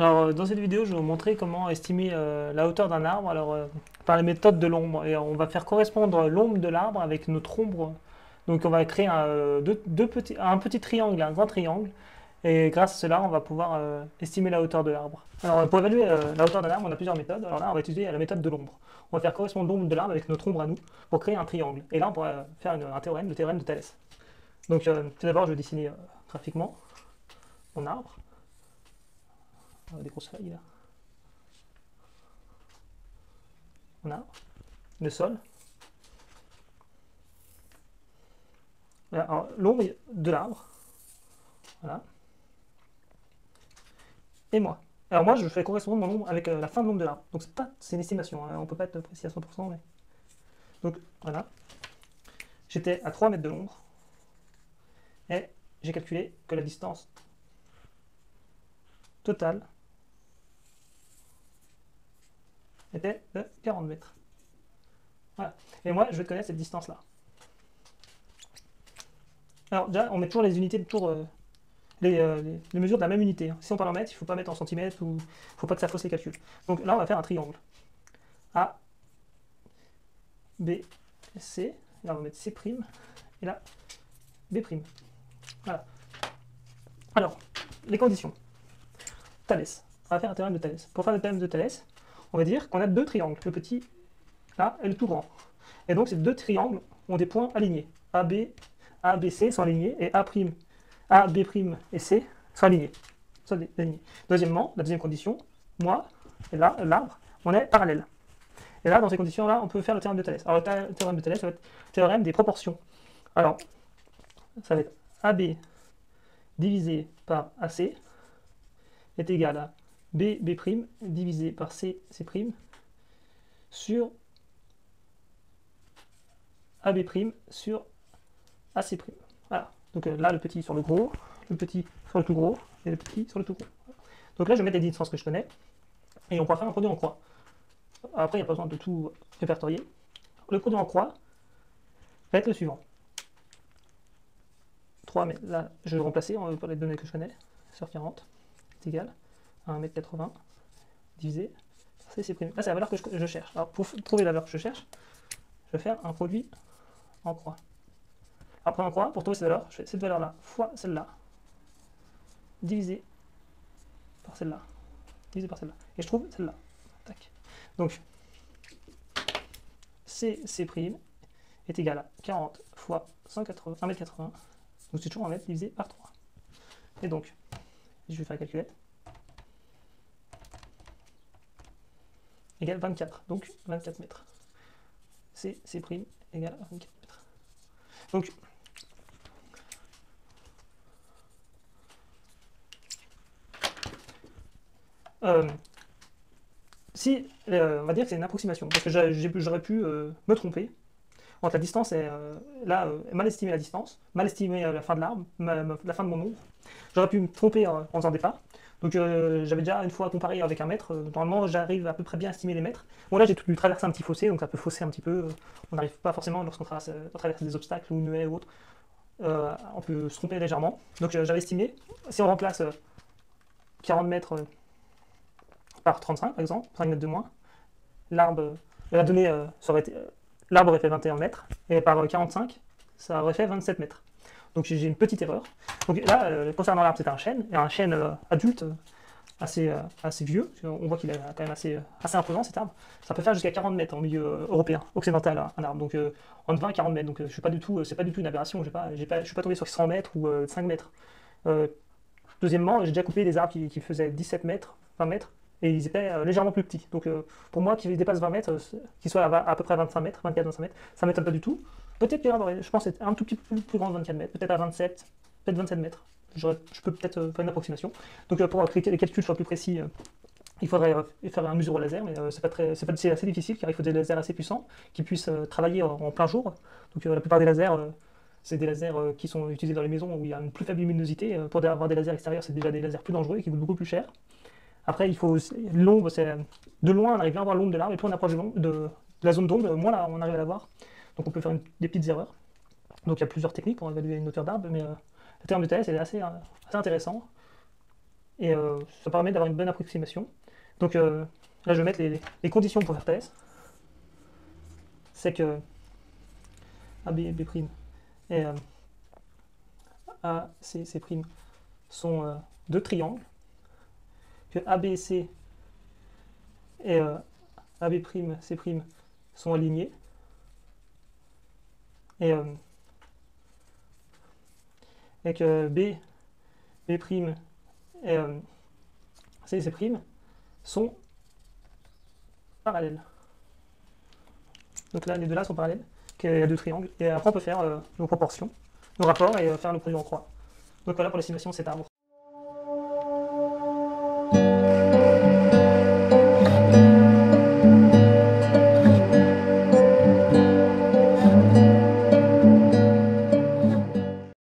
Alors, dans cette vidéo, je vais vous montrer comment estimer la hauteur d'un arbre par les méthodes de l'ombre. Et on va faire correspondre l'ombre de l'arbre avec notre ombre. Donc, on va créer un petit triangle et un grand triangle. Et grâce à cela, on va pouvoir estimer la hauteur de l'arbre. Alors, pour évaluer la hauteur d'un arbre, on a plusieurs méthodes. Alors là, on va utiliser la méthode de l'ombre. On va faire correspondre l'ombre de l'arbre avec notre ombre à nous pour créer un triangle. Et là, on pourra faire un théorème, le théorème de Thalès. Donc, tout d'abord, je vais dessiner graphiquement mon arbre. Des grosses feuilles là. Mon arbre, le sol. Voilà, l'ombre de l'arbre, voilà, et moi. Alors moi, je fais correspondre mon ombre avec la fin de l'ombre de l'arbre. Donc c'est une estimation, hein, on peut pas être précis à 100%, mais... Donc voilà, j'étais à 3 mètres de l'ombre, et j'ai calculé que la distance totale était de 40 mètres. Voilà. Et moi, je vais connaître cette distance-là. Alors déjà, on met toujours les unités, les mesures de la même unité. Si on parle en mètres, il ne faut pas mettre en centimètres ou il ne faut pas que ça fausse les calculs. Donc là, on va faire un triangle. A, B, C. Là, on va mettre C'. Et là, B'. Voilà. Alors, les conditions. Thalès. On va faire un théorème de Thalès. Pour faire le théorème de Thalès, on va dire qu'on a deux triangles. Le petit, là, et le tout grand. Et donc, ces deux triangles ont des points alignés. A, B, C sont alignés et A, B' et C sont alignés. Deuxièmement, la deuxième condition, moi et là, l'arbre, on est parallèle. Et là, dans ces conditions-là, on peut faire le théorème de Thalès. Alors, le théorème de Thalès, ça va être le théorème des proportions. Alors, ça va être AB divisé par AC est égal à B' divisé par C' sur AB' sur AC'. Voilà. Donc là, le petit sur le gros, le petit sur le tout gros, et le petit sur le tout gros. Donc là, je vais mettre les distances que je connais, et on pourra faire un produit en croix. Après, il n'y a pas besoin de tout répertorier. Le produit en croix va être le suivant. 3, mais là, je vais remplacer par les données que je connais. Sur 40, c'est égal à 1,80 m divisé par C'. Là, c'est la valeur que je cherche. Alors, pour trouver la valeur que je cherche, je vais faire un produit en croix. Après, en croix, pour trouver cette valeur, je fais cette valeur-là fois celle-là, divisé par celle-là, divisé par celle-là. Et je trouve celle-là. Tac. Donc, C' est égal à 40 fois 1,80 m. Donc c'est toujours 1 mètre divisé par 3. Et donc, je vais faire la calculette. Égale 24. Donc 24 mètres. C' égale à 24 mètres. Donc, on va dire que c'est une approximation, parce que j'aurais pu me tromper entre la distance et mal estimer la distance, mal estimer la fin de l'arbre, la fin de mon ombre. J'aurais pu me tromper en faisant des pas. Donc j'avais déjà une fois comparé avec un mètre. Normalement, j'arrive à peu près bien à estimer les mètres. Bon, là, j'ai dû traverser un petit fossé, donc ça peut fausser un petit peu. On n'arrive pas forcément, lorsqu'on traverse des obstacles ou une haie ou autre, on peut se tromper légèrement. Donc j'avais estimé, si on remplace 40 mètres par 35, par exemple, 5 mètres de moins, l'arbre, la donnée, l'arbre aurait fait 21 mètres, et par 45, ça aurait fait 27 mètres. Donc j'ai une petite erreur. Donc là, concernant l'arbre, c'était un chêne adulte, assez vieux. On voit qu'il est quand même assez imposant, cet arbre. Ça peut faire jusqu'à 40 mètres en milieu européen, occidental, un arbre. Donc entre 20 et 40 mètres. Donc je suis pas du tout, c'est pas du tout une aberration. Je suis pas tombé sur 100 mètres ou 5 mètres. Deuxièmement, j'ai déjà coupé des arbres qui faisaient 17 mètres, 20 mètres, et ils étaient légèrement plus petits. Donc pour moi, qui dépasse 20 mètres, qui soit à peu près 25 mètres, 24-25 mètres, ça ne m'étonne pas du tout. Peut-être que l'arbre, je pense, est un tout petit peu plus grand de 24 mètres, peut-être à 27, peut-être 27 mètres. Je peux peut-être faire une approximation. Donc pour que les calculs soient plus précis, il faudrait faire un mesure au laser, mais c'est assez difficile car il faut des lasers assez puissants qui puissent travailler en plein jour. Donc la plupart des lasers, c'est des lasers qui sont utilisés dans les maisons où il y a une plus faible luminosité. Pour avoir des lasers extérieurs, c'est déjà des lasers plus dangereux et qui coûtent beaucoup plus cher. Après, il faut l'ombre, c'est de loin, on arrive bien à voir l'ombre de l'arbre, et plus on approche de la zone d'ombre, moins là, on arrive à la voir. Donc on peut faire des petites erreurs. Donc il y a plusieurs techniques pour évaluer une hauteur d'arbre, mais le terme de Thalès est assez intéressant. et ça permet d'avoir une bonne approximation. Donc là, je vais mettre les conditions pour faire thèse. C'est que A, B, B' et A, C, C' sont deux triangles, que A, B, C et A, B', C' sont alignés, et, et que B, B' et C, C' sont parallèles. Donc là, les deux là sont parallèles, qu'il y a deux triangles, et après on peut faire nos proportions, nos rapports, et faire le produit en croix. Donc voilà pour l'estimation de cet arbre.